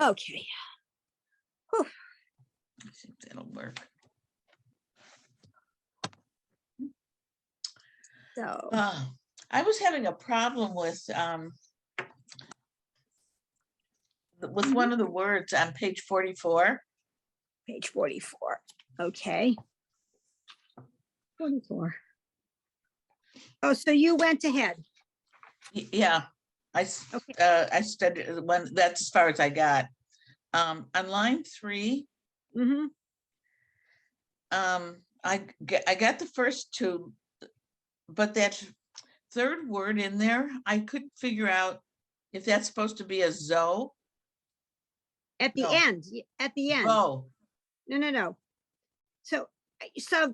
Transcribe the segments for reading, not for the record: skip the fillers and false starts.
Okay. Whew. I think that'll work. So, I was having a problem with one of the words on page 44. page 44. Okay. 44. Oh, so you went ahead. Yeah, I studied one. That's as far as I got. On line 3, Mm-hmm. I got the first two, but that third word in there, I couldn't figure out if that's supposed to be a zo. At the No. end. At the end. Oh, No. So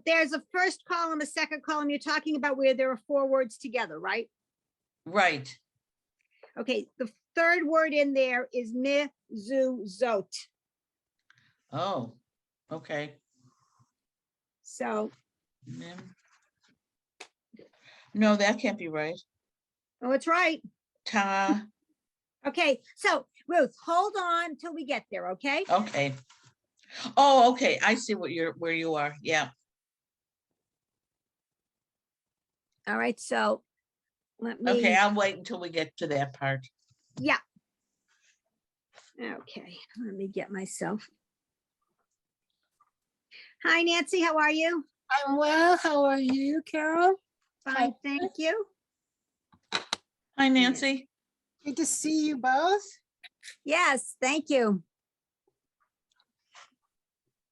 there's a first column, a second column. You're talking about where there are 4 words together, right? right. Okay. The third word in there is mezuzot. Oh, okay. So, No, that can't be right. oh, it's right. Ta. Okay. So Ruth, hold on till we get there. Okay. Okay. Oh, okay. I see where you are. Yeah. All right. So let me. Okay, I'll wait until we get to that part. Yeah. Okay. Let me get myself. Hi, Nancy. How are you? I'm well. How are you, Carol? Fine. Thank you. Hi, Nancy. Good to see you both. Yes. Thank you.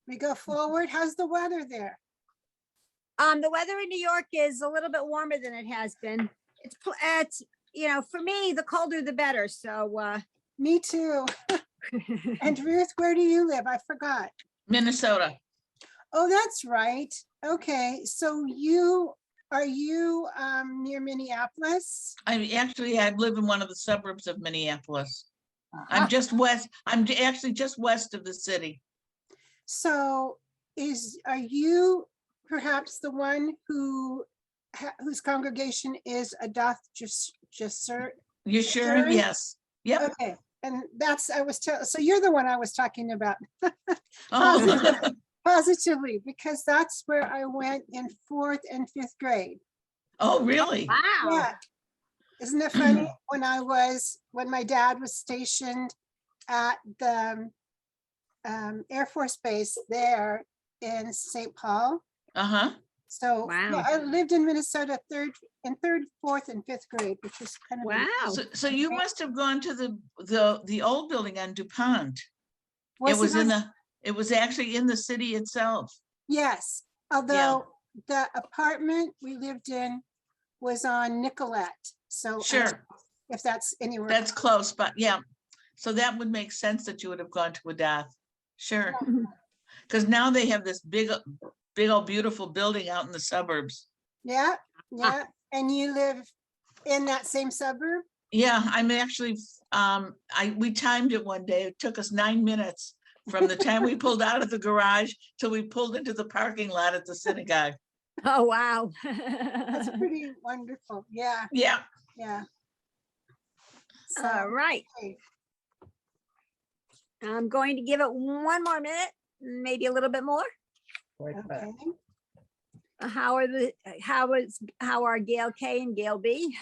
We go forward. How's the weather there? The weather in New York is a little bit warmer than it has been. It's for me, the colder the better. So Me too. And Ruth, where do you live? I forgot. Minnesota. Oh, that's right. Okay, so are you near Minneapolis? I live in one of the suburbs of Minneapolis. I'm just west. I'm actually just west of the city. So are you perhaps the one whose congregation is Adath Jasser? You sure? Sure. Yes. Yep. Okay, and so you're the one I was talking about. Oh. Positively, because that's where I went in 4th and 5th grade. Oh, really? wow. Yeah. Isn't it funny? When my dad was stationed at the Air Force Base there in St. Paul. Uh-huh. So Wow. yeah, I lived in Minnesota 3rd, 4th, and 5th grade, which was kind of Wow. So you must have gone to the old building on DuPont. It was actually in the city itself. Yes, although the apartment we lived in was on Nicolette. So Sure. if that's anywhere. That's close, but yeah. So that would make sense that you would have gone to Adath. Sure. Because now they have this big old beautiful building out in the suburbs. Yeah. And you live in that same suburb? Yeah, I'm actually, we timed it one day. It took us 9 minutes from the time we pulled out of the garage till we pulled into the parking lot at the synagogue. Oh, wow. That's pretty wonderful. Yeah. Yeah. Yeah. So, All right. okay. I'm going to give it one more minute, maybe a little bit more. Okay. How are Gail K and Gail B?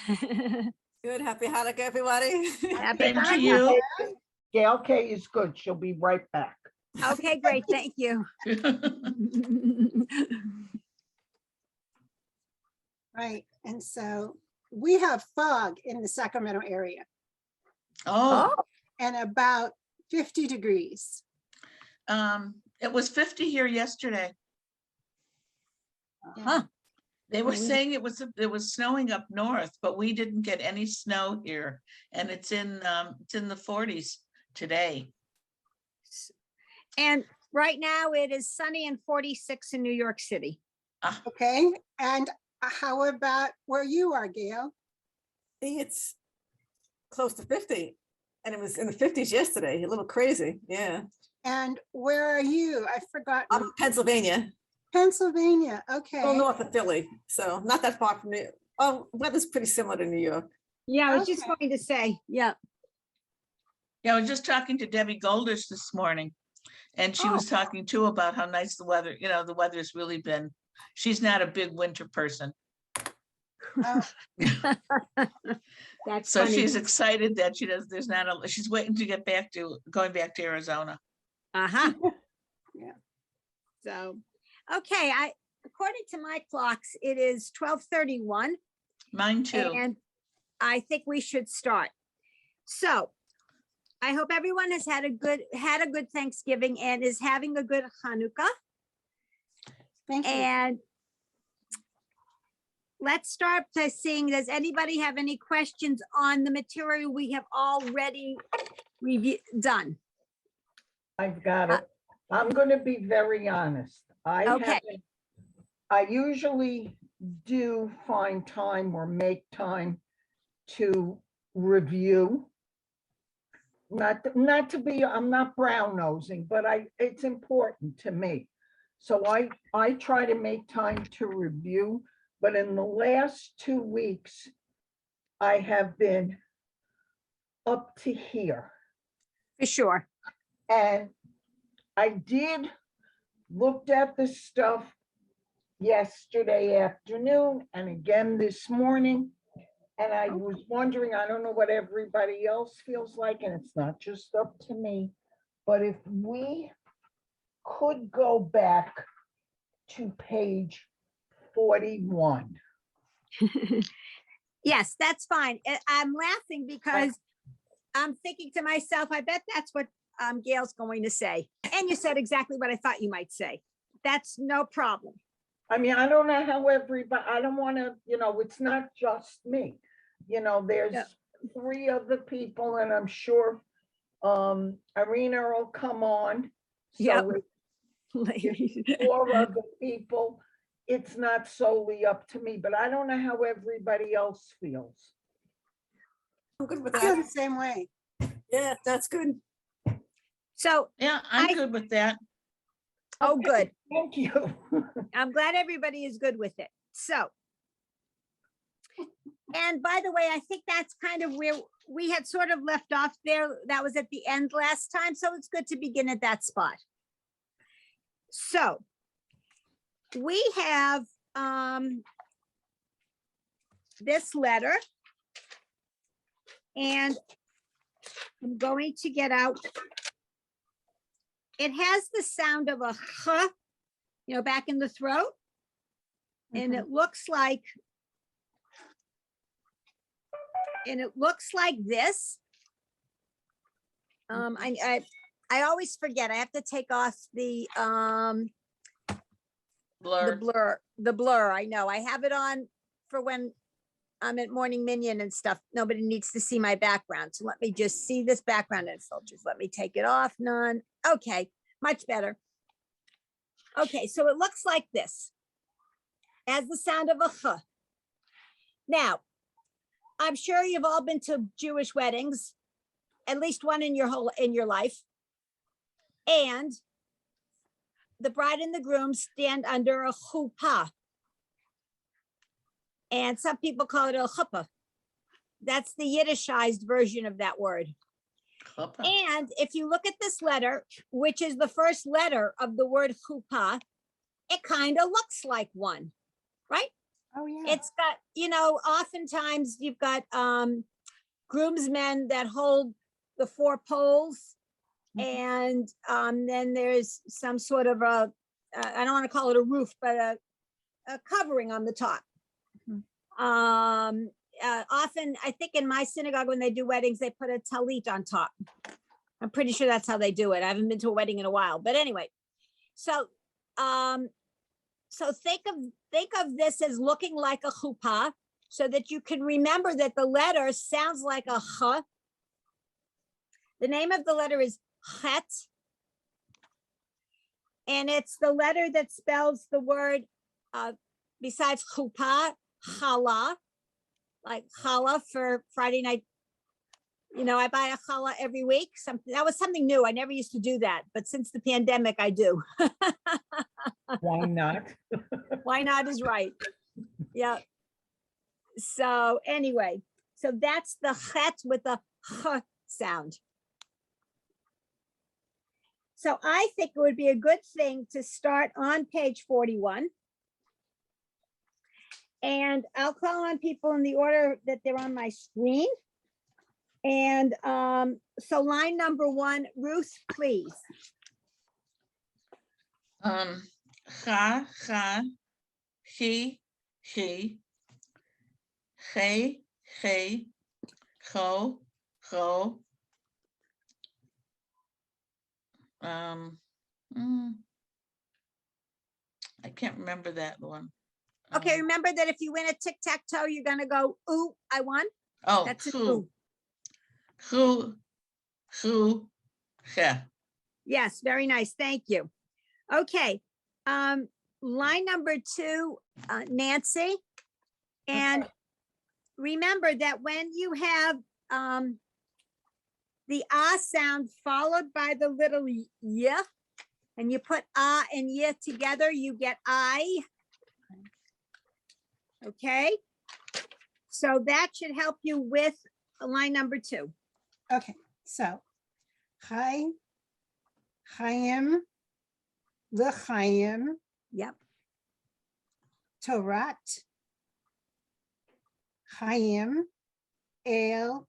Good. Happy Hanukkah, everybody. Happy Same to Hanukkah. you. Gail K is good. She'll be right back. Okay, great. Thank you. Right. And so we have fog in the Sacramento area Oh, and about 50 degrees. it was 50 here yesterday. Huh. They were saying it was snowing up north, but we didn't get any snow here, and it's in the 40s today. And right now it is sunny and 46 in New York City. Okay. And how about where you are, Gail? It's close to 50, and it was in the 50s yesterday. A little crazy. Yeah. And where are you? I forgot. I'm in Pennsylvania, Pennsylvania. a Okay. little north of Philly, so not that far from it. Oh, weather's pretty similar to New York. Yeah, I was just Okay. going to say, yeah. Yeah, I was just talking to Debbie Goldish this morning. And she was talking too about how nice the weather, the weather's really been. She's not a big winter person. Oh, That's So funny. she's excited that there's not she's waiting to get going back to Arizona. Uh-huh. Yeah. So, okay, according to my clocks, it is 12:31 Mine too. and I think we should start. So I hope everyone has had a good Thanksgiving and is having a good Hanukkah. thank you. And let's start by seeing, does anybody have any questions on the material we have already done? I've got it. I'm gonna be very honest. Okay. I usually do find time or make time to review. Not to be, I'm not brown nosing, but it's important to me. So I try to make time to review, but in the last 2 weeks, I have been up to here. For sure. And I looked at the stuff yesterday afternoon and again this morning. And I was wondering, I don't know what everybody else feels like, and it's not just up to me, but if we could go back to page 41. Yes, that's fine. I'm laughing because I'm thinking to myself, I bet that's what Gail's going to say. And you said exactly what I thought you might say. That's no problem. I mean, I don't know how I don't want to, it's not just me. There's Yeah. 3 other people and I'm sure Irina will come on. Yep. So it's 4 other people. It's not solely up to me, but I don't know how everybody else feels. I'm good with I feel that. the same way. Yeah, that's good. So, Yeah, I'm I- good with that. oh, Okay. good. Thank you. I'm glad everybody is good with it. So, and by the way, I think that's kind of where we had sort of left off there. That was at the end last time. So it's good to begin at that spot. So we have this letter. And I'm going to get out. It has the sound of a h, back in the throat. And Mhm. it looks like this. I always forget. I have to take off the Blur. blur. I know. I have it on for when I'm at Morning Minion and stuff. Nobody needs to see my background. So let me just see this background and filters. Let me take it off. None. Okay, much better. Okay, so it looks like this. As the sound of a ch. Now, I'm sure you've all been to Jewish weddings, at least one in your life. And the bride and the groom stand under a chuppah. And some people call it a chuppah. That's the Yiddishized version of that word. And if you look at this letter, which is the first letter of the word chuppah, it kind of looks like one, right? Oh, yeah. It's got, oftentimes you've got groomsmen that hold the 4 poles. Mhm. And then there's some sort of I don't want to call it a roof, but a covering on the top. Often, I think in my synagogue, when they do weddings, they put a talit on top. I'm pretty sure that's how they do it. I haven't been to a wedding in a while, but anyway. So think of this as looking like a chuppah, so that you can remember that the letter sounds like a ch. The name of the letter is chet, and it's the letter that spells the word besides chuppah, challah, like challah for Friday night. I buy a challah every week. That was something new. I never used to do that, but since the pandemic, I do. Why not? Why not is right. Yeah. So anyway, so that's the chet with the ch sound. So I think it would be a good thing to start on page 41. And I'll call on people in the order that they're on my screen. And so line number 1, Ruth, please. Ga, he, ge, go, I can't remember that one. Okay, remember that if you win a tic-tac-toe, you're gonna go, ooh, I won. Oh, That's an who, ooh. yeah, Yes, very nice. Thank you. Okay, line number 2, Nancy. And remember that when you have the ah sound followed by the little y, and you put ah and y together, you get I. Okay, so that should help you with line number 2. Okay, so Chaim, L'chaim, Yep. Torat, Chaim, El,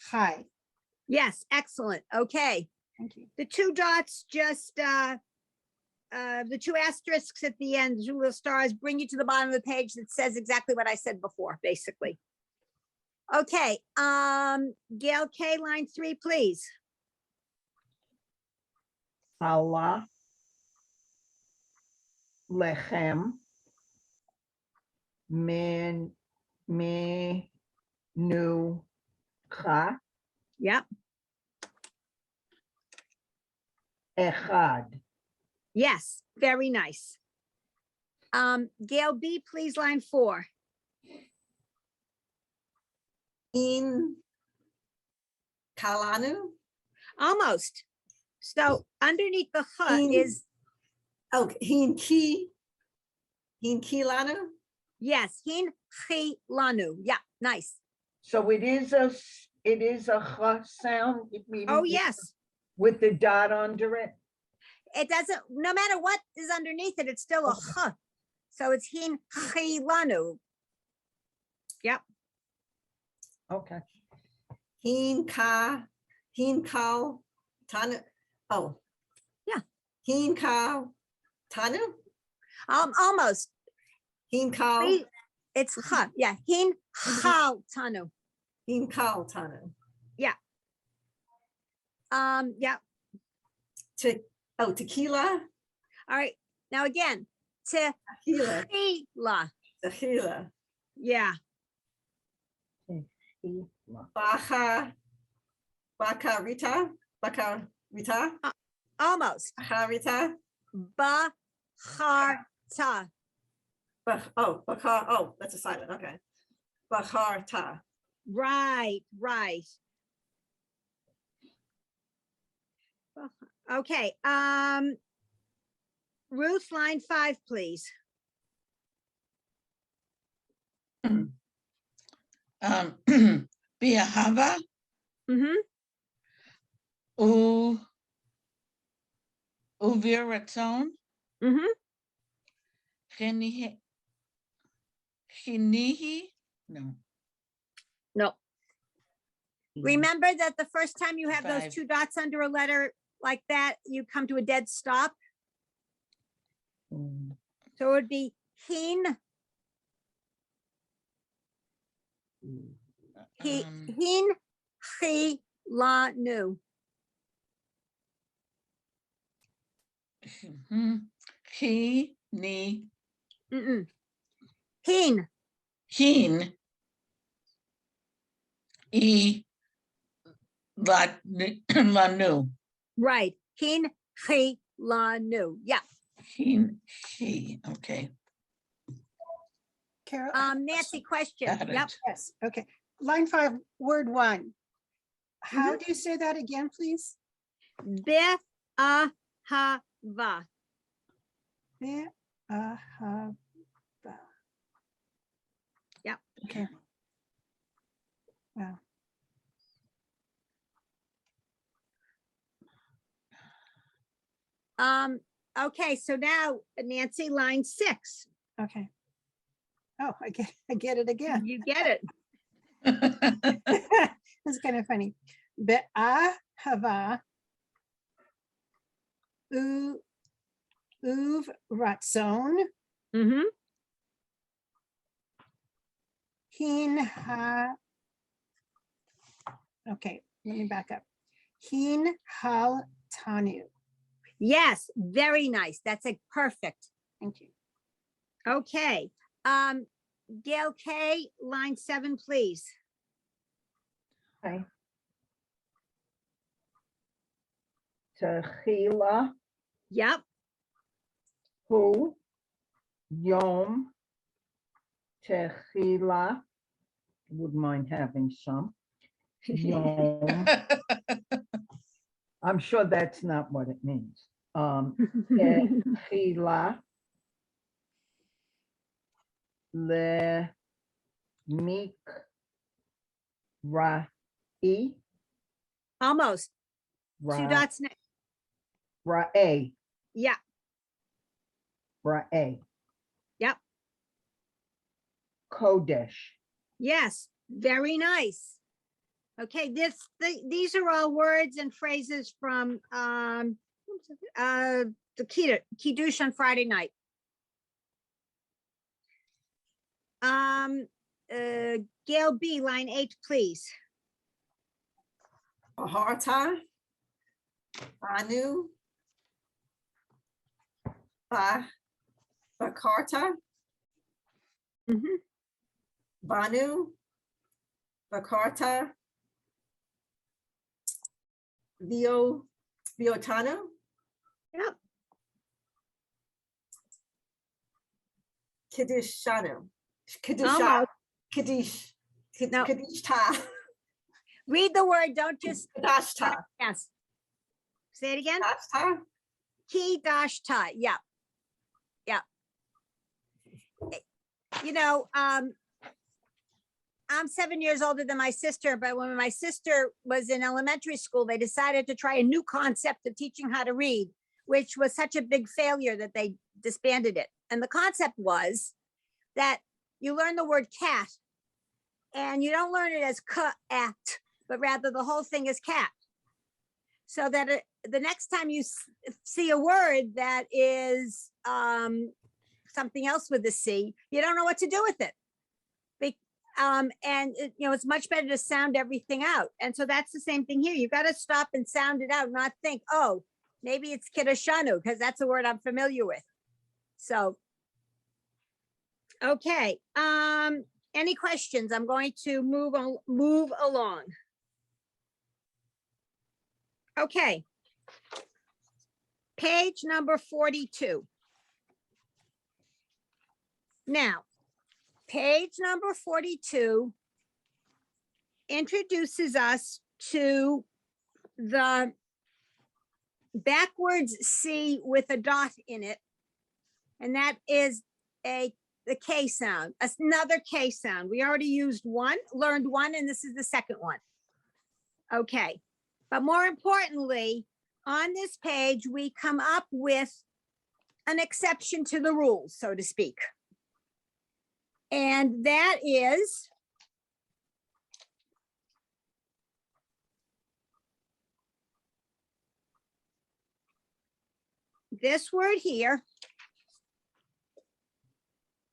Chai. Yes, excellent. Okay, Thank you. the 2 dots just the 2 asterisks at the end, 2 little stars, bring you to the bottom of the page that says exactly what I said before, basically. Okay, Gail K, line 3, please. Challah, lechem, menucha, Yep, echad. yes, very nice. Gail B, please, line 4. In Kalanu. Almost. So underneath the h In- is, Oh, Hin Kilanu. yes, hin, chi, lanu. Yeah, nice. So it is a ch sound. Oh, yes. With the dot under it. It doesn't, no matter what is underneath it, it's still a Okay. h. So it's hin, chi, lanu. Yep, Okay. Hin Kal Tanu. Oh. Yeah. Hin Kal Tanu. almost. Hin Kal. Three- It's h, yeah, hin, chal, tanu. Hin Kal Tanu. Yeah, Tequila. all right. Now again, Tequila. tequila. Tequila. Yeah, Bacarita. almost. Bacarita. Bacharta. Oh, that's a silent. Okay. Bacarta. Right, right. Okay, Ruth, line 5, please. Biahava, Mm-hmm. Uviraton, Mm-hmm. Chinihi, no. No. Remember that the first time you have those 5. 2 dots under a letter like that, you come to a dead stop. Mm. So it would be hin, Um, hin, chi, la, nu. He, ni, Mm-mm. Hin, Heen, E, Lanu, right. Hin, chi, la, nu. Yeah. Heen, he, okay. Carol? I have a Nancy, question. Got Yep. it. Yes, okay. Line 5, word 1. How do you say that again, please? Be'ahava. Be'ahava. Yep. Okay. Wow. Okay, so now Nancy, line 6. Okay. Oh, I get it again. You get it. It's kind of funny. Be'ahava uv ratzon Mm-hmm. hin ha. Okay, let me back up. Hin hal tanu. Yes, very nice. That's a perfect. Thank you. Okay. Gail K, line 7, please. Okay. Tehila, Yep. hu, yom, tehila. Wouldn't mind having some. Yom. I'm sure that's not what it means. Tehila. Le mikra-i, Almost. 2 ra, dots next. ra-a, Yeah. ra-a. Yep. Kodesh. Yes, very nice. Okay, these are all words and phrases from the Kiddush on Friday night. Gail B, line 8, please. Baharta, Banu, Bakarta, Mhm. Banu, Bakarta, Viotano, Yep. Kiddishanu, Kiddisha, Almost. Kiddish, No. Kiddishta, Read the word, don't just, Kadashta, yes. Say it again. Kadashta, Kiddushta, yeah. Yeah. You know, I'm 7 years older than my sister, but when my sister was in elementary school, they decided to try a new concept of teaching how to read, which was such a big failure that they disbanded it. And the concept was that you learn the word cat and you don't learn it as cat, but rather the whole thing is cat. So that the next time you see a word that is something else with the C, you don't know what to do with it. It's much better to sound everything out. And so that's the same thing here. You got to stop and sound it out, not think, oh, maybe it's Kiddushanu, because that's a word I'm familiar with. So, okay. Any questions? I'm going to move along. Okay. Page number 42. Now, page number 42 introduces us to the backwards C with a dot in it. And that is the K sound, another K sound. We already learned one, and this is the second one. Okay. But more importantly, on this page, we come up with an exception to the rules, so to speak. And that is this word here.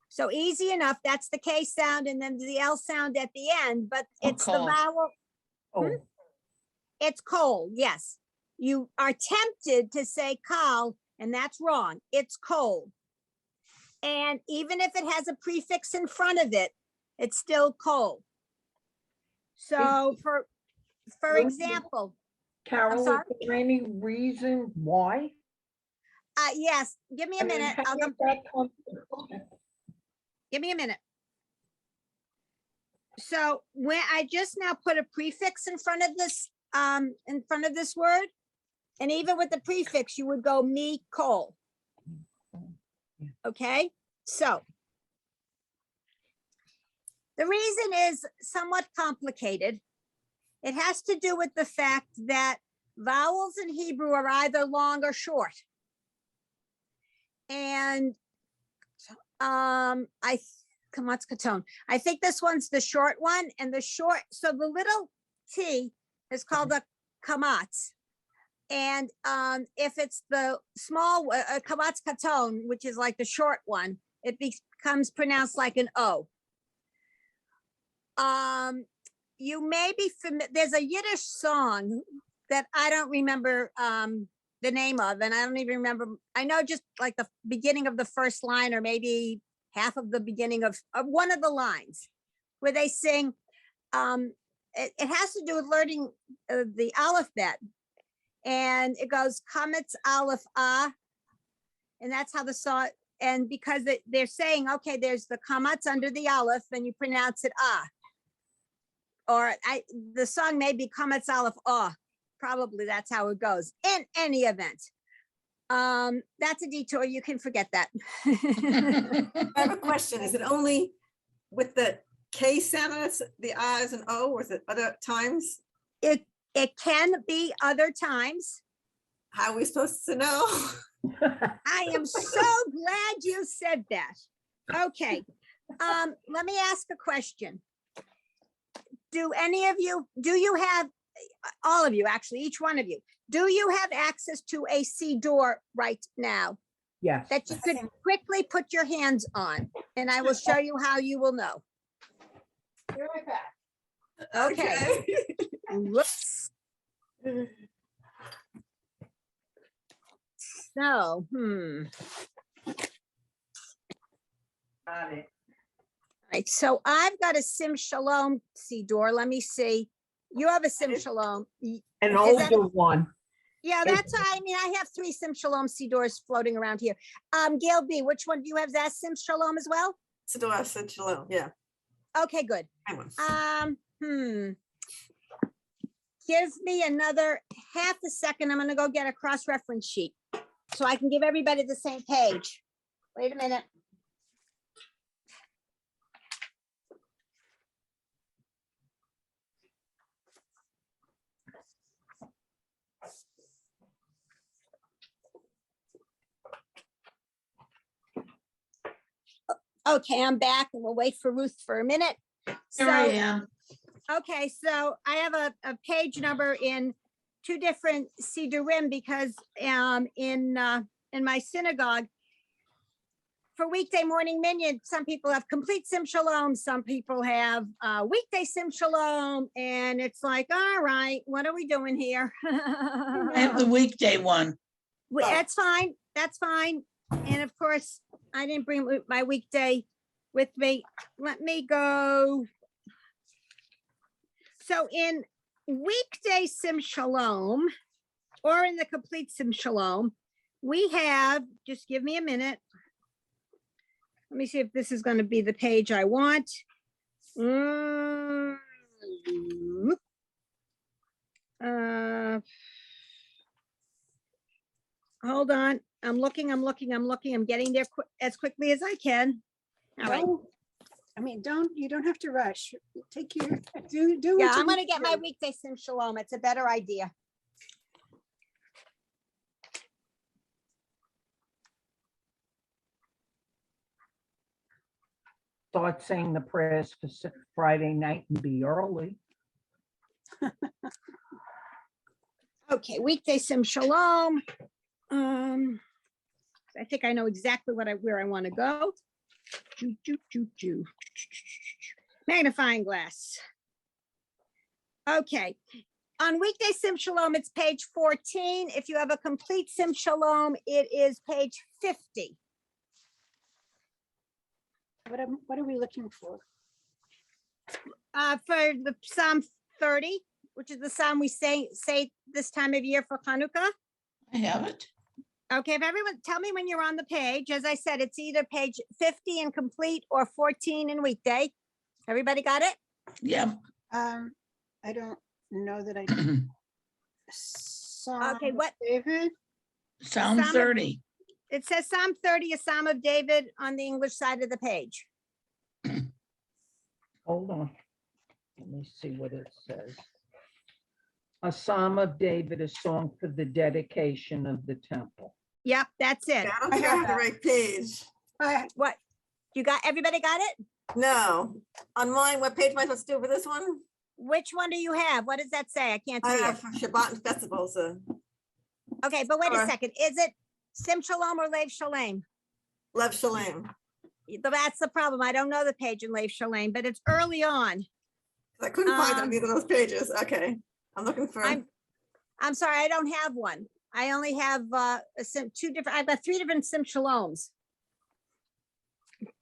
So easy enough. That's the K sound and then the L sound at the end, but it's the coal. vowel. Oh, It's coal, yes. You are tempted to say kal, and that's wrong. It's coal. And even if it has a prefix in front of it, it's still coal. So for example, Carol, is sorry? there any reason why? yes, give me a I mean, minute. how did that come- Give me a minute. So when I just now put a prefix in front of this word, and even with the prefix, you would go me coal. Okay, so the reason is somewhat complicated. It has to do with the fact that vowels in Hebrew are either long or short. And Kamatz Katon. I think this one's the short one, and so the little T is called a Kamatz. And if it's the small Kamatz Katon, which is like the short one, it becomes pronounced like an O. You may be familiar, there's a Yiddish song that I don't remember the name of, and I don't even remember. I know just like the beginning of the first line, or maybe half of the beginning of one of the lines, where they sing. It has to do with learning the alphabet, and it goes Kametz Aleph Ah, and that's how the song. And because they're saying, okay, there's the kamatz under the aleph, and you pronounce it ah. Or the song may be kamatz aleph ah. Probably that's how it goes. In any event, that's a detour. You can forget that. I have a question. Is it only with the K sound, that's the I is an O, or is it other times? It can be other times. How are we supposed to know? I am so glad you said that. Okay, let me ask a question. Do you have, all of you, actually, each one of you, do you have access to a C door right now Yes. that you could quickly put your hands on? And I will show you how you will know. Be right back. Okay. Whoops. So, Got it. right, so I've got a Sim Shalom C door. Let me see. You have a Sim Shalom. An Is that- older one. Yeah, that's, I mean, I have 3 Sim Shalom C doors floating around here. Gail B, which one do you have? Is that Sim Shalom as well? Sador said shalom, yeah. Okay, good. I was. Give me another half a second. I'm gonna go get a cross-reference sheet so I can give everybody the same page. Wait a minute. Okay, I'm back, and we'll wait for Ruth for a minute. Here I So, am. okay, so I have a page number in 2 different Sidurim because in my synagogue, for weekday morning minyan, some people have complete Sim Shalom, some people have weekday Sim Shalom, and it's like, all right, what are we doing here? I have the weekday one. That's fine, that's fine. And of course, I didn't bring my weekday with me. Let me go. So in weekday Sim Shalom, or in the complete Sim Shalom, we have, just give me a minute. Let me see if this is going to be the page I want. Hold on. I'm looking. I'm getting there as quickly as I can. All right. You don't have to rush. Take your, do. what Yeah, you I'm going to need get my do. weekday Sim Shalom. It's a better idea. Start saying the prayers for Friday night and be early. Okay, weekday Sim Shalom. I think I know exactly where I want to go. Magnifying glass. Okay. On weekday Sim Shalom, it's page 14. If you have a complete Sim Shalom, it is page 50. What are we looking for? For the Psalm 30, which is the Psalm we say this time of year for Hanukkah. I have it. Okay, if everyone, tell me when you're on the page. As I said, it's either page 50 in complete or 14 in weekday. Everybody got it? Yeah. I don't know that I saw. Okay, what? David? Psalm Psalm of- 30. It says Psalm 30, a Psalm of David on the English side of the page. Hold on. Let me see what it says. A Psalm of David, a song for the dedication of the temple. Yep, that's it. I don't think I have the right page. I, What? Everybody got it? No, on mine, what page am I supposed to do for this one? Which one do you have? What does that say? I can't I see it. have Shabbat and festivals. Okay, but wait a Sure. second. Is it Sim Shalom or Lev Shalem? Lev Shalem. That's the problem. I don't know the page in Lev Shalem, but it's early on. I couldn't find it on Um, either of those pages. Okay, I'm looking for. I'm sorry, I don't have one. I only have I've got 3 different Sim Shaloms.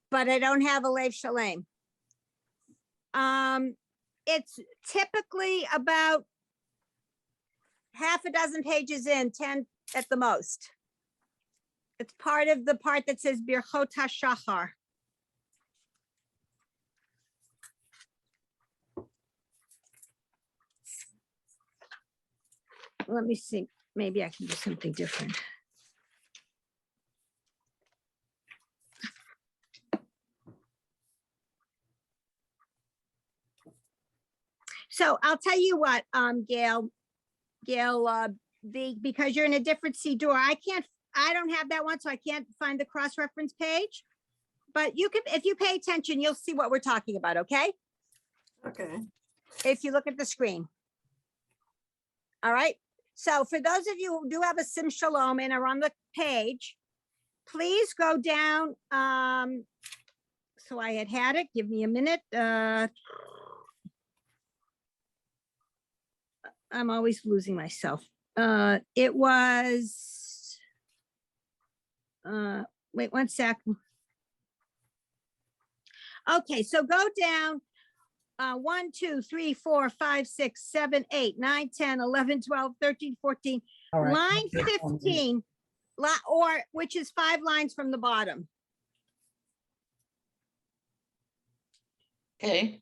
But I don't have a Lev Shalem. It's typically about half a dozen pages in, 10 at the most. It's part of the part that says Birchot HaShachar. Let me see, maybe I can do something different. So I'll tell you what, Gail, because you're in a different Siddur, I don't have that one, so I can't find the cross-reference page. But you can, if you pay attention, you'll see what we're talking about, okay? Okay, If you look at the screen. All right, so for those of you who do have a Sim Shalom and are on the page, please go down, so I had it, give me a minute, I'm always losing myself. It was, wait 1 sec. Okay, so go down, 1, 2, 3, 4, 5, 6, 7, 8, 9, 10, 11, 12, 13, 14, All right. line 15, which is 5 lines from the bottom. Okay,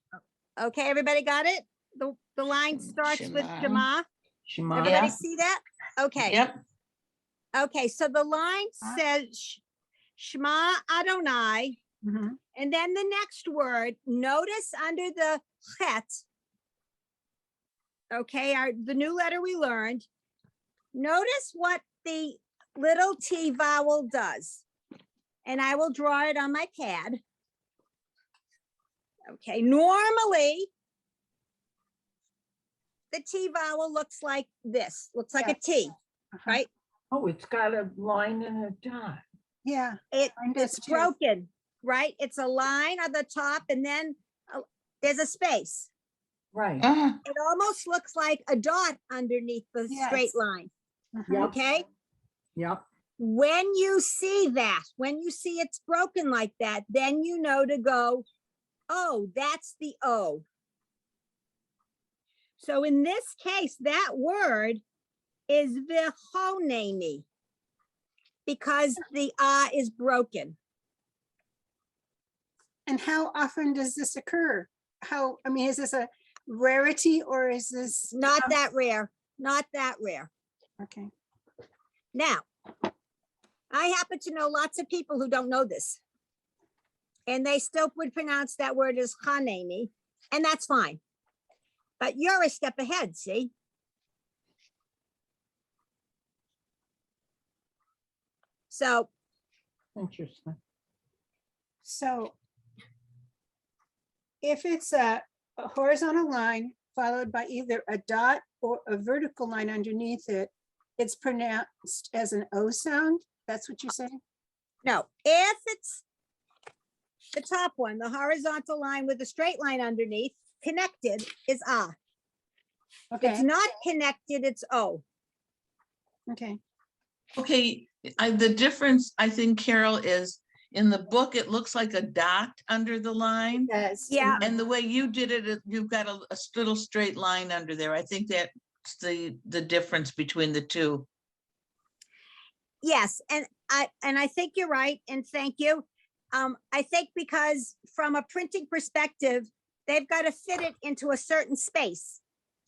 Okay, everybody got it? The line starts with Shema. Shema. Everybody Yeah. see that? Okay. Yep, Okay, so the line says Shema Adonai, mhm. and then the next word, notice under the chet, okay, the new letter we learned, notice what the little T vowel does. And I will draw it on my pad. Okay, normally, the T vowel looks like this, looks like a T, Uh-huh. right? Oh, it's got a line and a dot. Yeah, It, mine does it's too. broken, right? It's a line on the top and then there's a space. Right. It almost looks like a dot underneath the straight Yes. line, Mhm. Yep. okay? Yep. When you see that, when you see it's broken like that, then you know to go, oh, that's the O. So in this case, that word is vihoneni because the is broken. And how often does this occur? I mean, is this a rarity or is this? Not that rare, not that rare. Okay, Now, I happen to know lots of people who don't know this. And they still would pronounce that word as Haneni, and that's fine. But you're a step ahead, see? So, Interesting. so if it's a horizontal line followed by either a dot or a vertical line underneath it, it's pronounced as an O sound? That's what you're saying? no, if it's the top one, the horizontal line with a straight line underneath, connected is ah. If it's Okay, not connected, it's O. okay. okay, the difference, I think, Carol, is in the book, it looks like a dot under the line. Yes. Yeah. And the way you did it, you've got a little straight line under there. I think that's the difference between the two. Yes, and I think you're right, and thank you. I think because from a printing perspective, they've got to fit it into a certain space.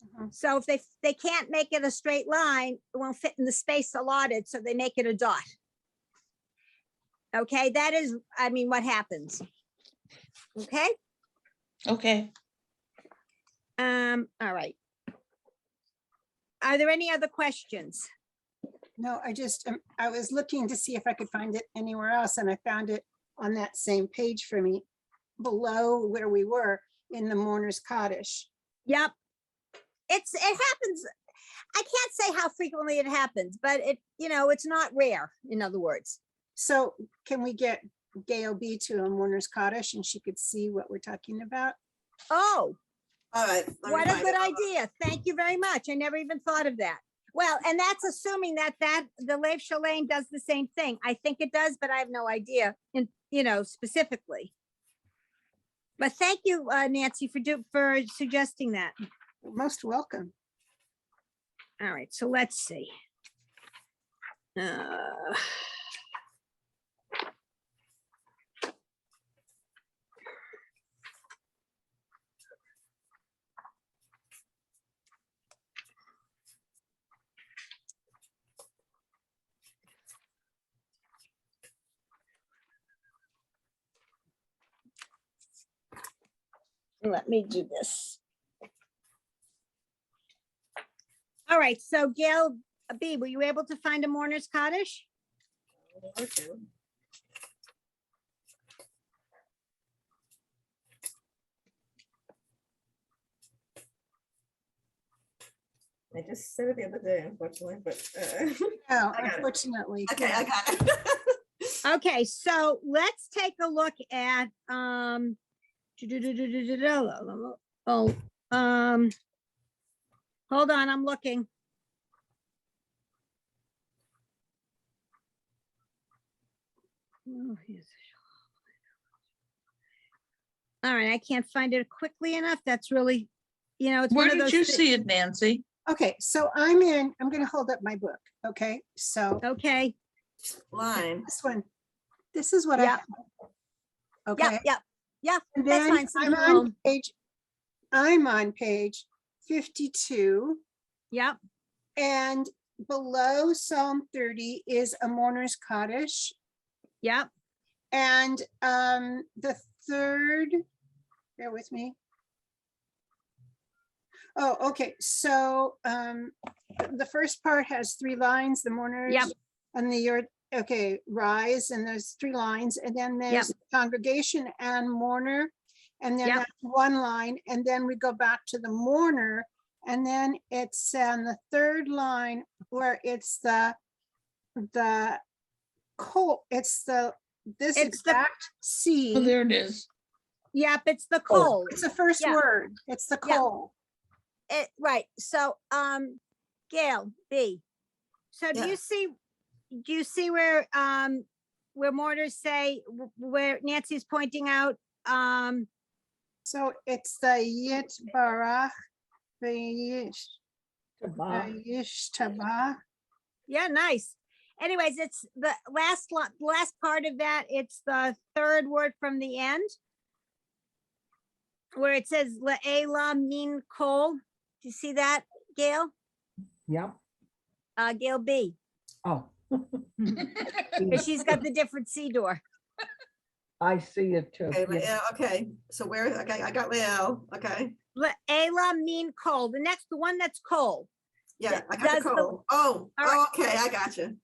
Mhm. So if they can't make it a straight line, it won't fit in the space allotted, so they make it a dot. Okay, that is, I mean, what happens. Okay, Okay, all right. Are there any other questions? No, I was looking to see if I could find it anywhere else and I found it on that same page for me, below where we were in the Mourner's Cottage. Yep. It happens. I can't say how frequently it happens, but it's not rare, in other words. So can we get Gail B to a Mourner's Cottage and she could see what we're talking about? Oh, All right. let me what a find good it. idea. Thank you very much. I never even thought of that. Well, and that's assuming that the Lave Chalane does the same thing. I think it does, but I have no idea specifically. But thank you, Nancy, for suggesting that. Most welcome. All right, so let's see. Uh, Let me do this. All right, so Gail B, were you able to find a Mourner's Cottage? Okay. I just said it the other day, unfortunately, but, No, I got it. unfortunately. okay, I got it. Okay, so let's take a look at, oh, hold on, I'm looking. Oh, here's- All right, I can't find it quickly enough. That's really, it's Where one of did those. you thi- see it, Nancy? Okay, so I'm gonna hold up my book, okay? So Okay, Line. this one, this is what I Yeah. have. Okay, yep, and that's then fine, since I'm you're on home. I'm on page 52, Yep, and below Psalm 30 is a Mourner's Cottage. yep, And the third, bear with me. Oh, okay, so the first part has 3 lines, the mourners. Yep. And the earth, okay, rise, and there's 3 lines, and then there's congregation and mourner. And then Yep. that's 1 line, and then we go back to the mourner. And then it's on the 3rd line where it's the coal, it's the, this It's the- exact Oh, C. there it is. yep, it's the coal. It's the first Yeah. word. It's the Yeah. coal. Right, so, Gail B. So do Yeah. you see where Mortars say, where Nancy's pointing out, So it's the Yit Barach, the Yish Tabah. yeah, nice. Anyways, it's the last part of that, it's the 3rd word from the end. Where it says La'ela min kol. Do you see that, Gail? Yep. Gail B, Oh, because she's got the different C door. I see it too. Okay, Yeah. yeah, okay, so where, okay, I got Leo, okay, La'ela min kol, the one that's coal. yeah, I got Does the the- code. Oh, All right. okay, I got you.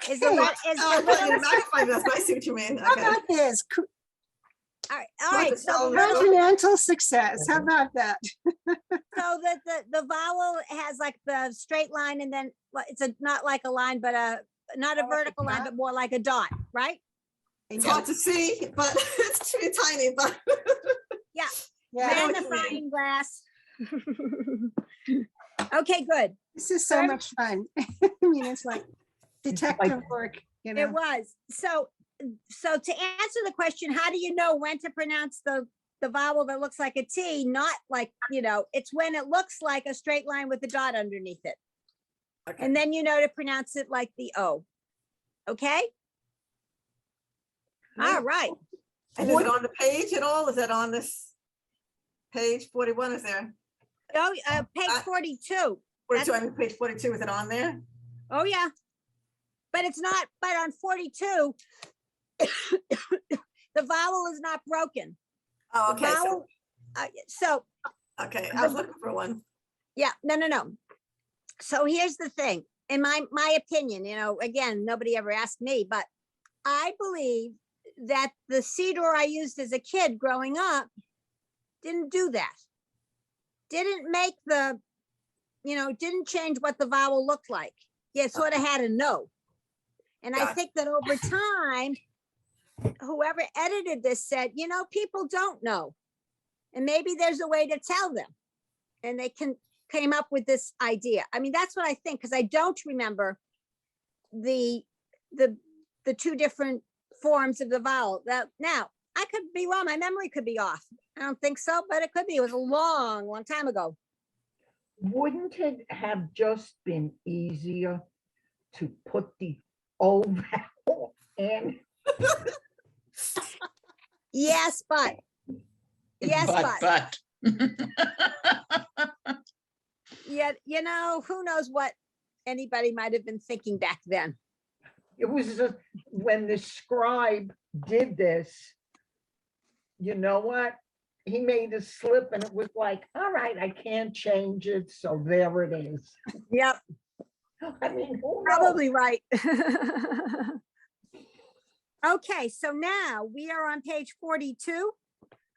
Is the, Okay, le- is Oh, I the thought you little, magnified this, I see what you mean, how okay. about this? all right, so the Oh, little, Continental success. How about that? so the vowel has like the straight line and then it's not like a line, but not a More like a vertical line, dot? but more like a dot, right? It's hard to see, but it's too tiny, but. Yeah, And what the you mean. frying glass. Okay, good. this is so Third- much fun. I mean, it's like detective work, you It know? was. So to answer the question, how do you know when to pronounce the vowel that looks like a T, not like, it's when it looks like a straight line with a dot underneath it. Okay. And then you know to pronounce it like the O. Okay? All right. And is it on the page at all? Is that on this page 41? Is there? Oh, page 42. 42, I mean, page 42, is it on there? Oh, yeah. But it's not, but on 42, the vowel is not broken. Oh, The okay, so, vowel- So, okay, I was looking for one. yeah, no. So here's the thing. in my opinion, again, nobody ever asked me, but I believe that the Cedar I used as a kid growing up didn't do that. Didn't make didn't change what the vowel looked like. Yeah, sort of had a no. And I Gotcha. think that over time, whoever edited this said, people don't know. And maybe there's a way to tell them. And they came up with this idea. I mean, that's what I think, because I don't remember the two different forms of the vowel. Now, I could be wrong. My memory could be off. I don't think so, but it could be. It was a long, long time ago. Wouldn't it have just been easier to put the O vowel in? Yes, but. Yes, but. Yet, who knows what anybody might have been thinking back then. It was when the scribe did this, you know what? He made a slip and it was like, all right, I can't change it. So there it is. Yep, I mean, who knows? probably right. Okay, so now we are on page 42. Who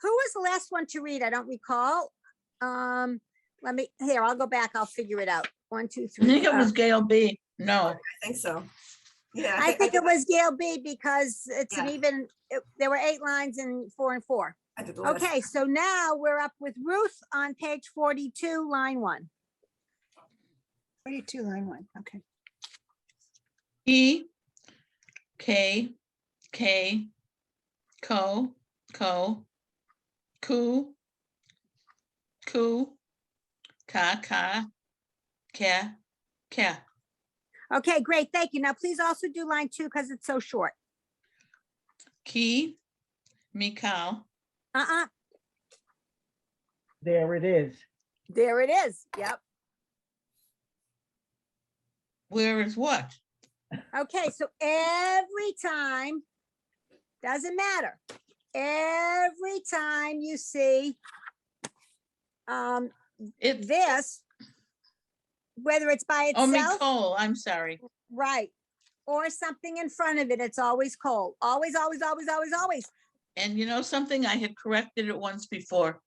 was the last one to read? I don't recall. I'll go back. I'll figure it out. 1, 2, I 3. think it was Gail B. No, I think so. Yeah. I think it was Gail B because it's an Yeah. even, there were 8 lines and 4 and 4. I did the last. Okay, so now we're up with Ruth on page 42, line 1. 42, line 1, okay. E, K, K, ko, ku, ka, ka. Okay, great. Thank you. Now, please also do line 2 because it's so short. Ki, mikau, There it is. There it is. Yep. where is what? Okay, so every time, doesn't matter. Every time you see It's, this, whether it's by oh, itself, Nicole, I'm sorry. right, or something in front of it, it's always cold. Always, always, always, always, always. And you know something, I had corrected it once before.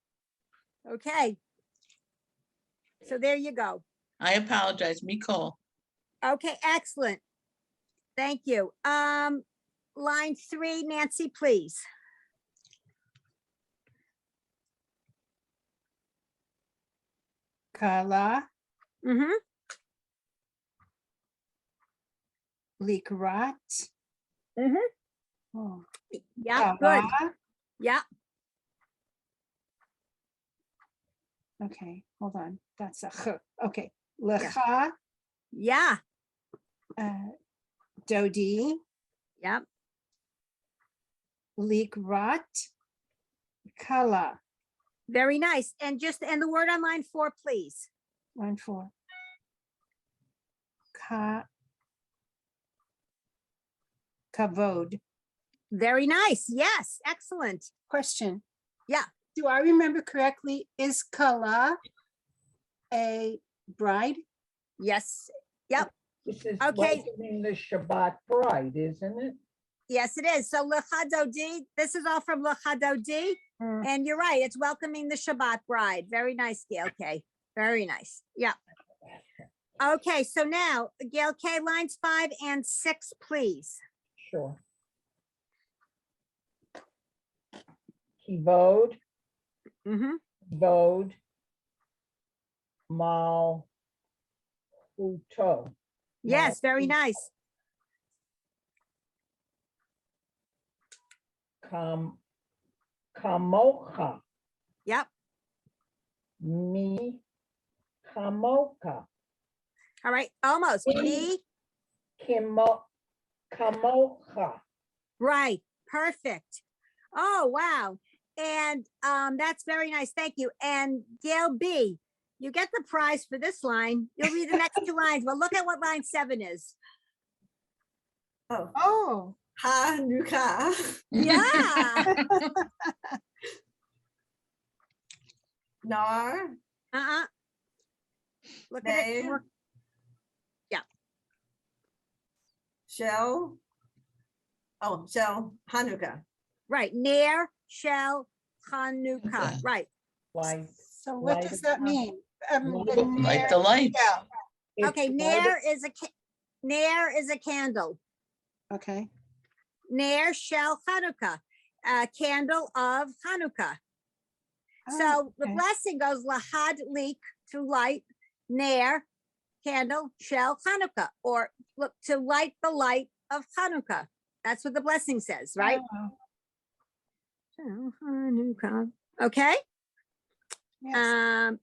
Okay. So there you go. I apologize, Nicole. Okay, excellent. Thank you. Line 3, Nancy, please. Kala, Mm-hmm. Likrat. Mm-hmm. Oh, Yeah, good. Kala. Yeah. Okay, hold on. That's a ch. Okay, lecha, Yeah. Dodi, Yep. Likrat, Kala. Very nice. And the word on line 4, please. Line 4. Kavod. Very nice. Yes. Excellent. Question. Yeah. Do I remember correctly? Is Kala a bride? Yes. Yep. This is Okay. welcoming the Shabbat bride, isn't it? Yes, it is. So Lechadodi, this is all from Lechadodi. Mm. And you're right. It's welcoming the Shabbat bride. Very nice, Gail K. Very nice. Yeah. Okay. So now Gail K, lines 5 and 6, please. Sure. Kivod, Mm-hmm. Vod, Mal, Uto. Yes. Very nice. Kamocha, Yep. mi, kamoka, All right. Almost. Me. kamocha. Right. Perfect. Oh, wow. And that's very nice. Thank you. And Gail B, you get the prize for this line. You'll read the next 2 lines. Well, look at what line 7 is. Oh, Oh, Hanukkah. Yeah. Nar, Uh-uh. Look at it. Nay. Yeah. Shell. Oh, Shell Hanukkah. Right, Ner Shel Chanukah, Okay. right. Like, So what Light does of that mean? Light The of- Light the Ner lights. Shel. Okay, it's light Ner of- is Ner is a candle. Okay, Ner Shel Chanukah, a candle of Hanukkah. Oh, So the okay. blessing goes lahad leak, to light, Ner, candle, Shel Chanukah, or look, to light the light of Hanukkah. That's what the blessing says, right? Oh, Shel Hanukkah. Okay, yes.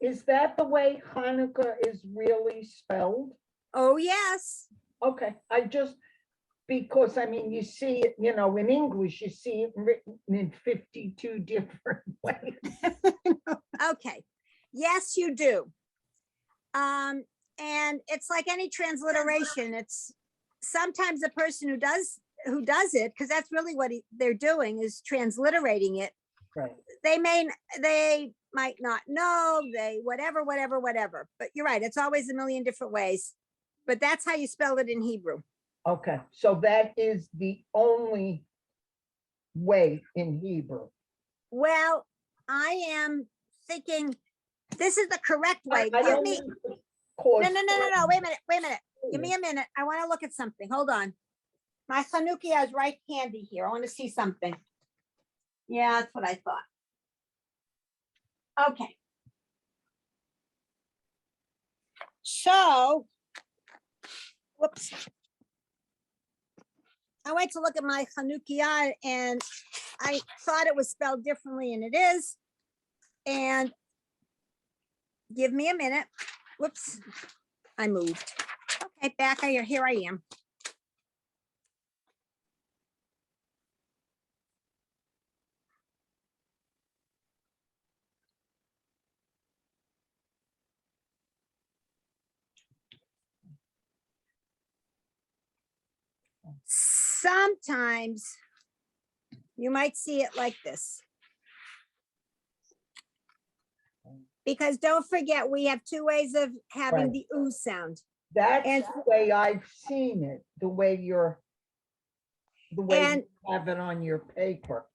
Is that the way Hanukkah is really spelled? oh, yes. Okay, I just, because I mean, you see it, you know, in English, you see it written in 52 different ways. Okay, yes, you do. And it's like any transliteration, it's sometimes the person who does it, because that's really what they're doing is transliterating it. Right. They might not know, whatever, but you're right, it's always a million different ways. But that's how you spell it in Hebrew. Okay, so that is the only way in Hebrew. Well, I am thinking this is the correct way. I Give don't me, mean to cause no, wait a minute. Give me a minute. I want to look at something. Hold on. My Chanukia is right handy here. I want to see something. Yeah, that's what I thought. Okay. So, whoops. I went to look at my Chanukia and I thought it was spelled differently and it is. And give me a minute. Whoops, I moved. Okay, here I am. Sometimes you might see it like this. Because don't forget, we have two ways of having Right. the oo sound. That's And- the way I've seen it, the way you And- have it on your paper.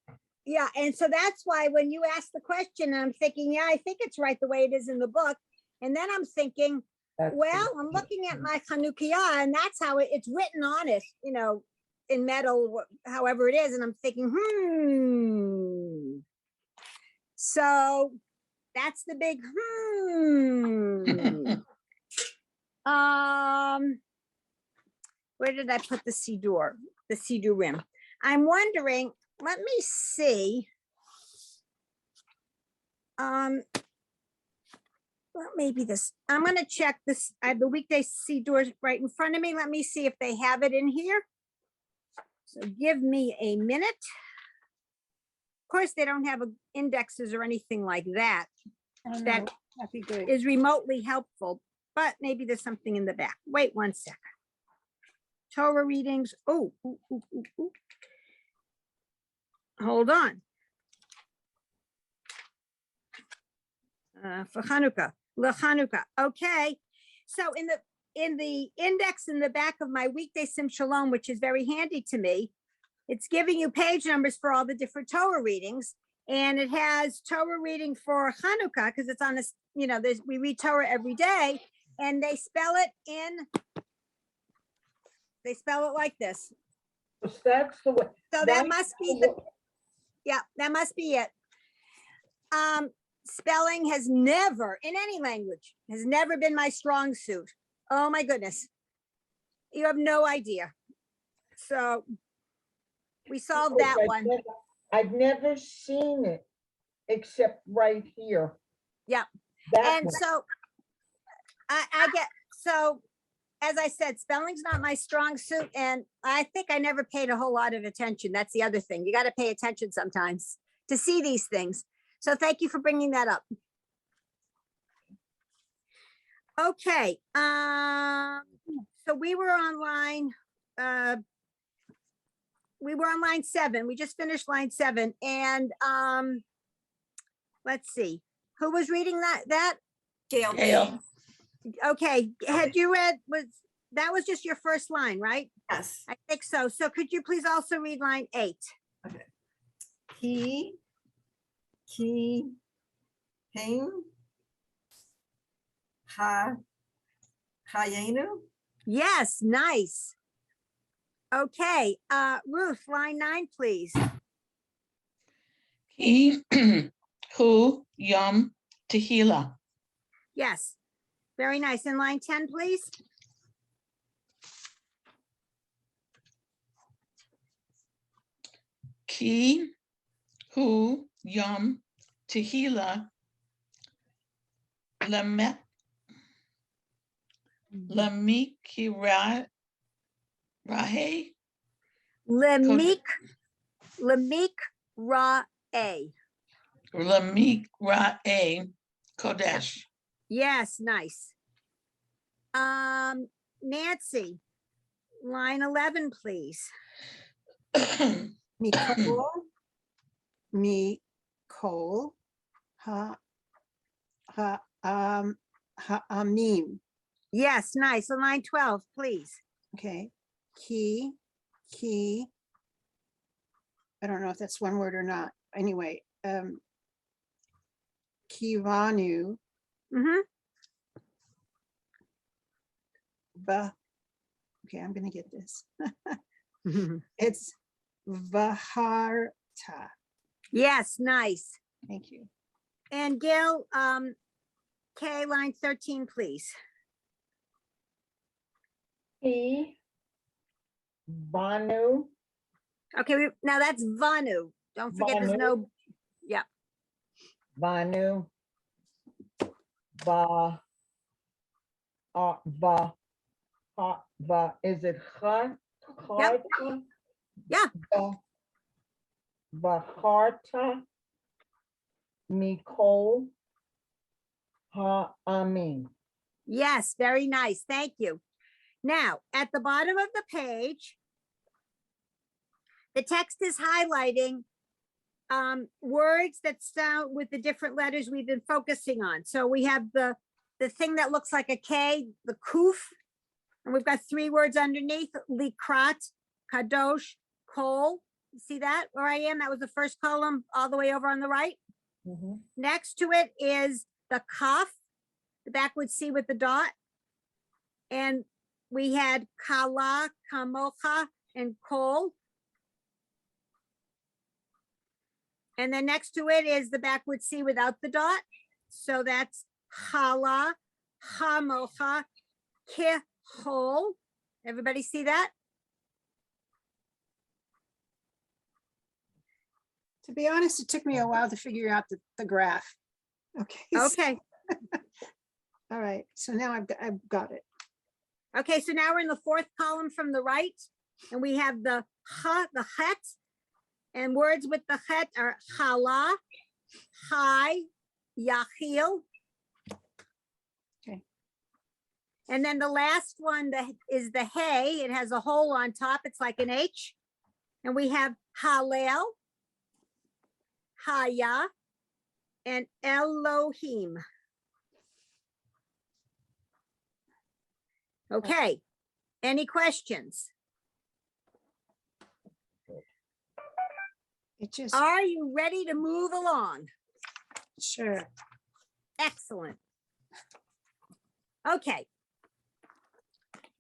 Yeah, and so that's why when you ask the question, I'm thinking, yeah, I think it's right the way it is in the book. And then I'm thinking, That's the- well, I'm looking at my Chanukia and that's how it's written on it, you know, in metal, however it is. And I'm thinking, So that's the big Where did I put the Siddur? The Siddurim. I'm wondering, let me see. Well, maybe this, I'm gonna check this. I have the weekday Siddur right in front of me. Let me see if they have it in here. So give me a minute. Of course, they don't have indexes or anything like that. I don't That know. That'd be good. is remotely helpful, but maybe there's something in the back. Wait one second. Torah readings. Oh, hold on. For Hanukkah, LeChanukkah. Okay, so in the index in the back of my weekday Sim Shalom, which is very handy to me, it's giving you page numbers for all the different Torah readings, and it has Torah reading for Hanukkah because it's on this. You know, we read Torah every day, and they spell it like this. So that's the way. So that that's must be the the, yeah, that must be it. Spelling has never, in any language, has never been my strong suit. Oh my goodness. You have no idea. So we solved that one. I've never seen it except right here. Yeah. That And one. so I get, so as I said, spelling's not my strong suit. And I think I never paid a whole lot of attention. That's the other thing. You got to pay attention sometimes to see these things. So thank you for bringing that up. Okay. So we were on line 7. We just finished line 7. And let's see. Who was reading that? Gail. Gail. Okay, had you read, that was just your first line, right? Yes. I think so. So could you please also read line 8? Ki, hing, ha, hayenu. Yes, nice. Okay, Ruth, line 9, please. He, who, yum, tehila. Yes, very nice. And line 10, please. Ki, who, yum, tehila. Lamet, lamikira, rahe, Lemik Ra A. lamikra, kodesh. Yes, nice. Nancy, line 11, please. Mikol, Mikol, Ha'amim. Yes, nice. And line 12, please. Okay. Ki, I don't know if that's one word or not. Anyway, Kiranu, Mm-hmm. okay, I'm gonna get this. It's Vaharta. Yes, nice. Thank you. And Gail, K, line 13, please. He, Banu, Okay, now that's Vanu. Don't forget there's no, Banu, Ba, Ba, Ba, is it Ha? Yep. Harta? Yeah. Baharta, Mikol, Ha'amim. yes, very nice. Thank you. Now, at the bottom of the page, the text is highlighting words that sound with the different letters we've been focusing on. So we have the thing that looks like a K, the kuf, and we've got 3 words underneath, likrat, kadosh, kol. You see that where I am? That was the first column all the way over on the right. Mhm. Next to it is the kaf, the backward C with the dot. And we had kala, kamocha, and kol. And then next to it is the backward C without the dot. So that's chala, hamocha, kihol. Everybody see that? To be honest, it took me a while to figure out the graph. Okay. Okay. All right. So now I've got it. Okay, so now we're in the 4th column from the right, and we have the ha, the het, and words with the het are chala, hi, yachil. Okay. And then the last one is the hey. It has a hole on top. It's like an H. And we have Hallel, Haya, and Elohim. Okay, any questions? It just, Are you ready to move along? sure. Excellent. Okay.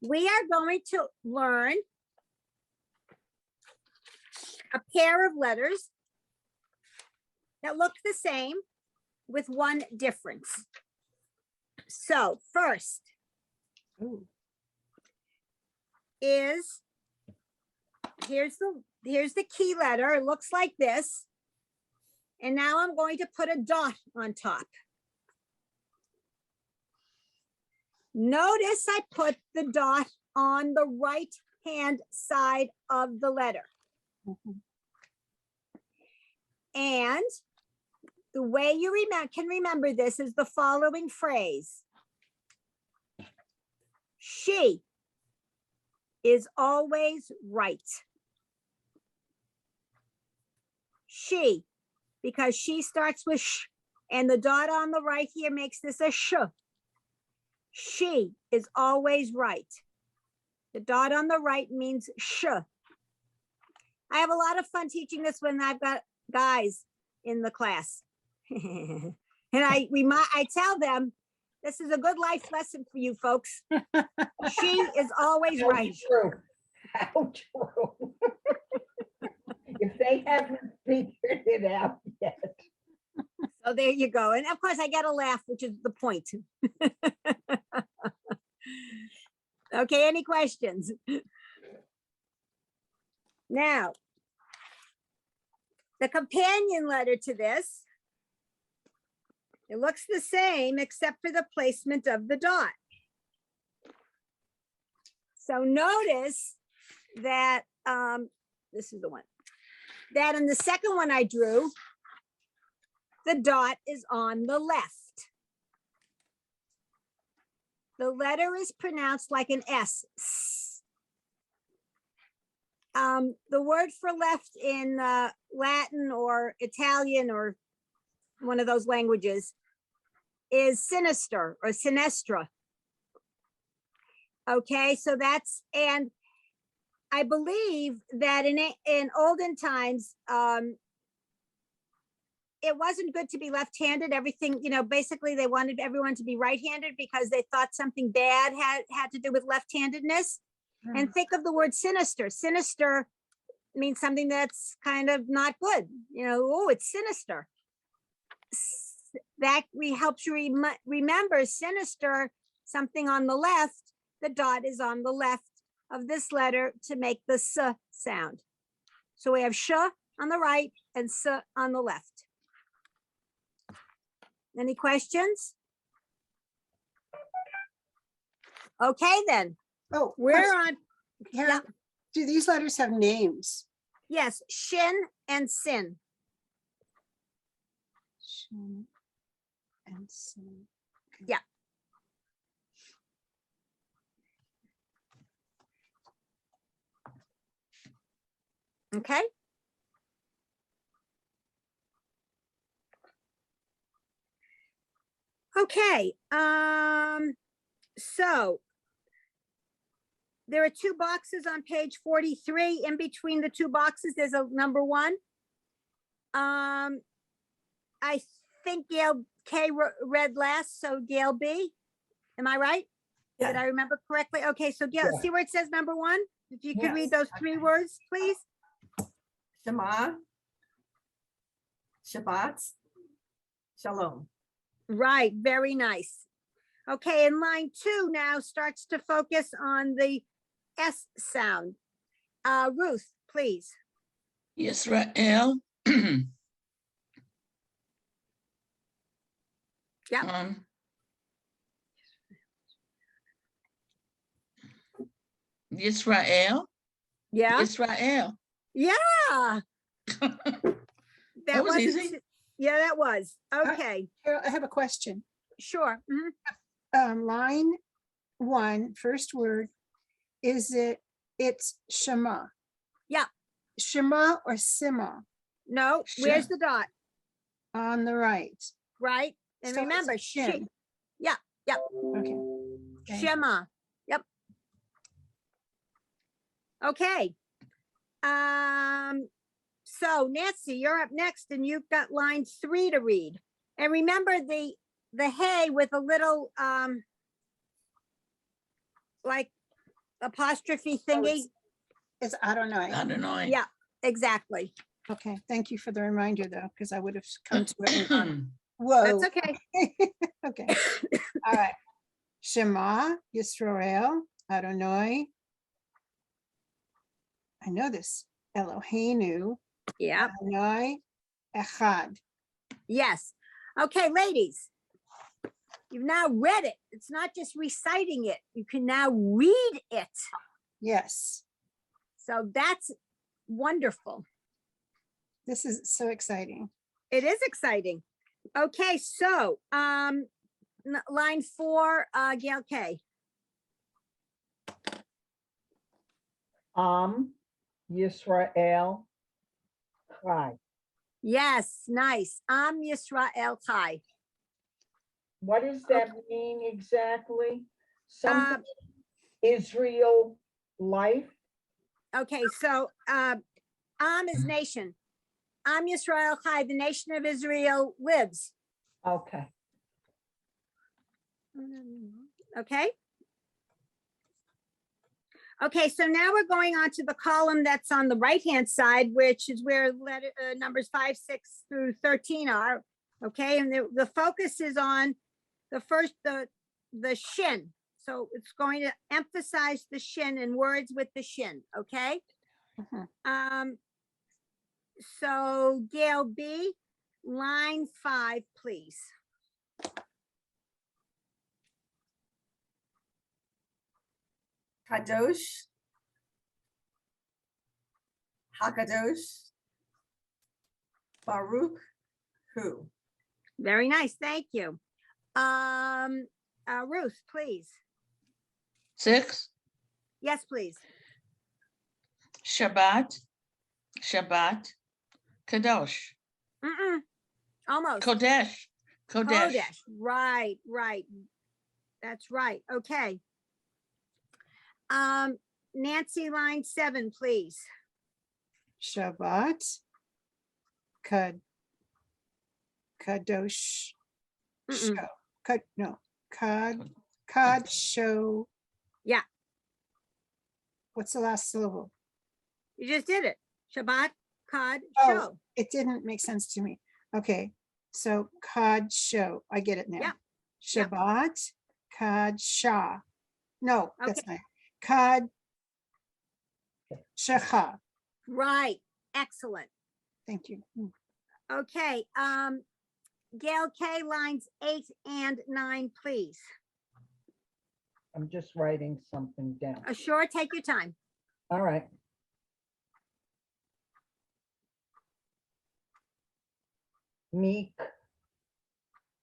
We are going to learn a pair of letters that look the same with one difference. So first Ooh, is, here's the key letter. It looks like this. And now I'm going to put a dot on top. Notice I put the dot on the right-hand side of the letter. mhm. And the way you can remember this is the following phrase. She is always right. She, because she starts with sh, and the dot on the right here makes this a sh. She is always right. The dot on the right means sh. I have a lot of fun teaching this when I've got guys in the class. And I tell them, this is a good life lesson for you folks. She is always How right. true. How true. If they haven't figured it out yet. So there you go. And of course I get a laugh, which is the point. Okay, any questions? Now, the companion letter to this, it looks the same except for the placement of the dot. So notice that, this is the one, that in the second one I drew, the dot is on the left. The letter is pronounced like an S. The word for left in Latin or Italian or one of those languages is sinister or sinistra. Okay, so that's, and I believe that in olden times, it wasn't good to be left-handed. Everything, basically they wanted everyone to be right-handed because they thought something bad had to do with left-handedness. And think of the word sinister. Sinister means something that's kind of not good. Oh, it's sinister. That helps you remember sinister, something on the left. The dot is on the left of this letter to make the S sound. So we have sh on the right and S on the left. Any questions? Okay, then. Oh, We're question, on, Karen, do these letters have names? yes, shin and sin. Shin and sin. Okay. Yeah. Okay. Okay, so there are two boxes on page 43. In between the two boxes, there's a number 1. I think Gail K read last, so Gail B. Am I right? Did Yeah. I remember correctly? Okay, so Gail, Yeah. see where it says number 1? If you could read Yes, those 3 okay. words, please. Shema, Shabbat, Shalom. Right, very nice. Okay, and line 2 now starts to focus on the S sound. Ruth, please. Yisrael. Yeah. Yisrael. Yeah, Israel. yeah. That was wasn't easy. Yeah, that was. Okay, Carol, I have a question. sure. Mhm. Line 1, first word, it's Shema? Yeah. Shema or Sima No, where's the dot? on the right? Right? And So it's remember, shin. Okay. Okay. Shema. Yep. Okay. So Nancy, you're up next and you've got line 3 to read. And remember the hey with a little like apostrophe thingy. It's, I don't know. I don't know. Yeah, exactly. Okay, thank you for the reminder though, because I would have come to it. and gone, Whoa. That's okay. Okay, all right. Shema Yisrael Adonai. I know this. Eloheinu Yeah. Adonai Echad. Yes. Okay, ladies. You've now read it. It's not just reciting it. You can now read it. Yes, So that's wonderful. this is so exciting. It is exciting. Okay, so line 4, Gail K. Yisrael. Chai. Yes, nice. Yisrael Chai. What does that mean exactly? Something Israel life. Okay, so, Am is nation. Am Yisrael Chai, the nation of Israel lives. Okay, Okay? Okay, so now we're going on to the column that's on the right-hand side, which is where numbers 5, 6 through 13 are. Okay, and the focus is on the first, the shin. So it's going to emphasize the shin and words with the shin, okay? Mhm. So Gail B, line 5, please. Kadosh. Hakadosh. Baruch Hu. Very nice, thank you. Ruth, please. 6, Yes, please. Shabbat, Shabbat, Kadosh, Almost. Kodesh, Kodesh. Kodesh, right, right. That's right, okay. Nancy, line 7, please. Shabbat. Kadosh. Mm-mm. No, Kadsho. Yeah. What's the last syllable? You just did it. Shabbat, Kod, Oh. Show. It didn't make sense to me. Okay, so Kadsho, I get it now. Yeah, yeah. Shabbat, Kadsha. No, that's Okay. not. Kadshacha. Right, excellent. Thank you. Okay, Gail K, lines 8 and 9, please. I'm just writing something down. Sure, take your time. All right. Meek,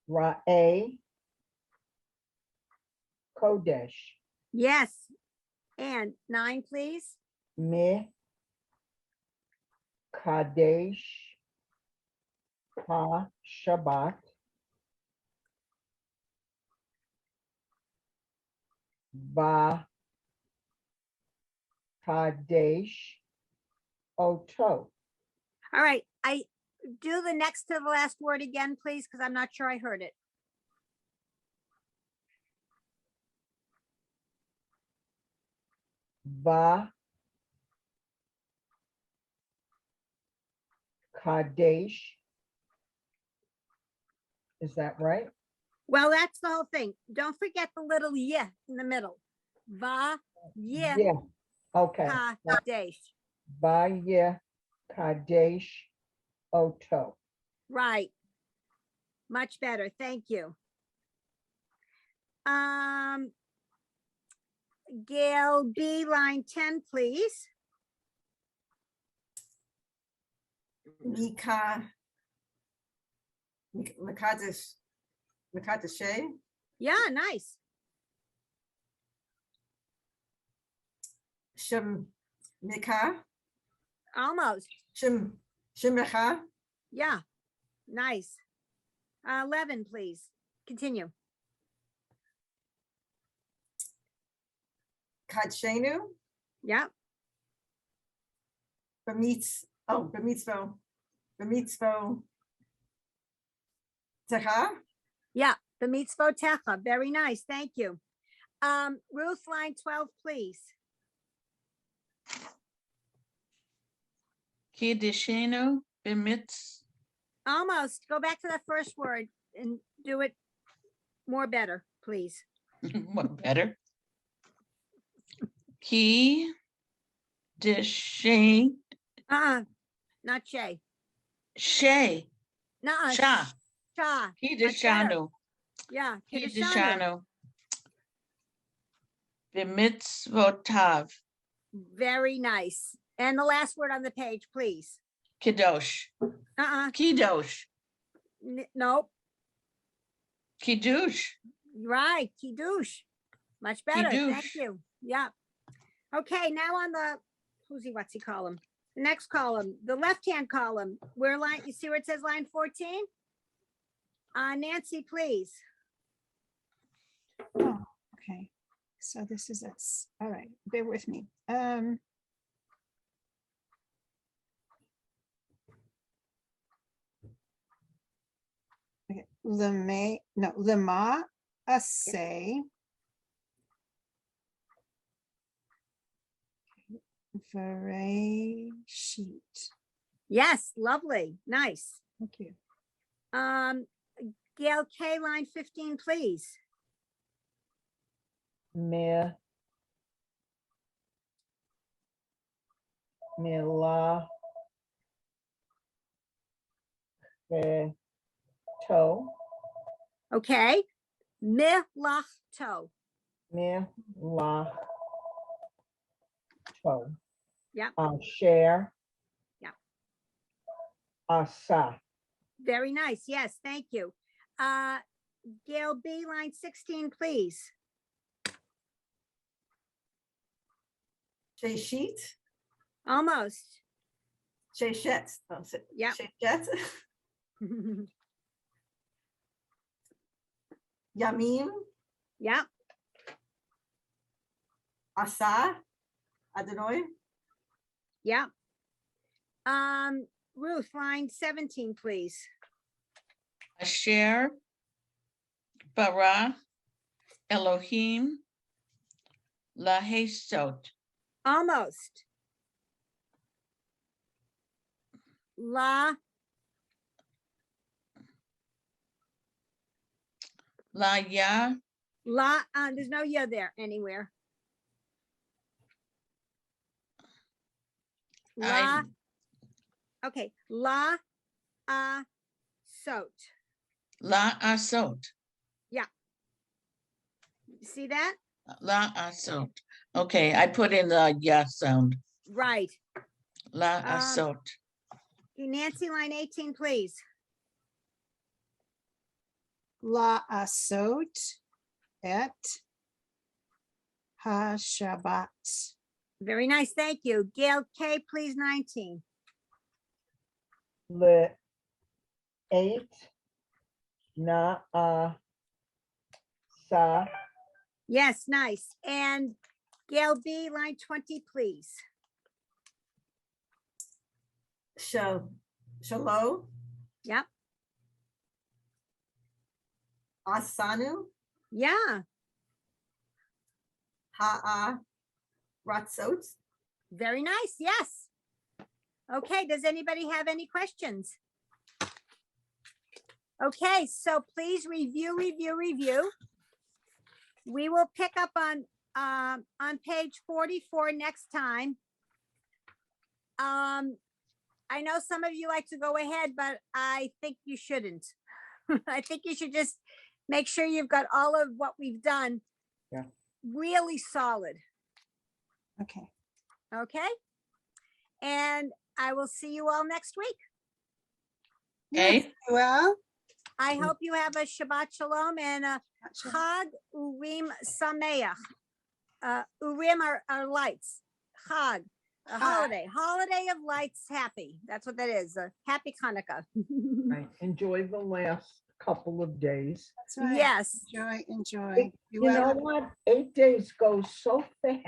Ra'eh, Kodesh, Yes. And 9, please. Me, Kadesh, Ha, Shabbat, Ba, Kadesh, Oto. All right, I do the next to the last word again, please, because I'm not sure I heard it. Ba, Kadesh. Is that right? Well, that's the whole thing. Don't forget the little yeah in the middle. Va, yeah, Yeah, okay. Kadesh. Ba, yeah, Kadesh, Oto. Right. Much better. Thank you. Gail B, line 10, please. Mika. Makadosh. Makadoshe. Yeah, nice. Shem Mika. Almost. Shemecha. Yeah, nice. 11, please. Continue. Kadshenu. Yeah, Bemitzvo. Techa. yeah. The mitzvot techa. Very nice. Thank you. Ruth, line 12, please. Kiddishenu, Bemitz, Almost. Go back to that first word and do it more better, please. what better? Ki, Dishin, Not Shay. Shay, Nuh-uh. Sha, Shah. Much better. Kiddishanu, Yeah. Kiddushanu. Kiddishanu. Bemitzvotav, Very nice. And the last word on the page, please. Kiddosh, Kiddosh, Nope. Kiddush. Right. Kiddush. Much better. Thank Kiddush. you. Yeah. Okay. Now on the what's he column? The next column, the left-hand column, where line, you see where it says line 14? Nancy, please. Oh, okay. So this is all right. Bear with me. okay, Lema Assay. Varay sheet. Yes, lovely, nice. Thank you. Gail K, line 15, please. Mia. Mila. Toe. Okay. Milachto. Mila. Toe. Yep. Share. Yep. Asa. Very nice. Yes, thank you. Gail B, line 16, please. Shay Sheet, Almost. Shay Shet. Yep. Shay Shet, Yamim, Yep. Asa, Adonai, Yep. Ruth, line 17, please. Asher, bara, Elohim, lahesot, Almost. La, laya, there's no ya there anywhere. La, okay, la, sot. la asot, See that? la asot. Okay, I put in the ya sound, Right. la asot. Nancy, line 18, please. La Asot et HaShabbat. Very nice, thank you. Gail K, please, 19. Le. 8. Na. Sa. Yes, nice. And Gail B, line 20, please. Shalo, Yep, Asanu, yeah, Ha'a, Ratzot. very nice, yes. Okay, does anybody have any questions? Okay, so please review. We will pick up on page 44 next time. I know some of you like to go ahead, but I think you shouldn't. I think you should just make sure you've got all of what we've done. Yeah. Really solid, Okay. okay? And I will see you all next week. Okay, Well, I hope you have a Shabbat Shalom and a Chag Urim Sameach. Urim are lights. Chag, a Chag. holiday of lights, happy. That's what that is, a happy Hanukkah. Right. Enjoy the last couple of days. that's right. Yes. Enjoy. You know what? 8 days go so fast.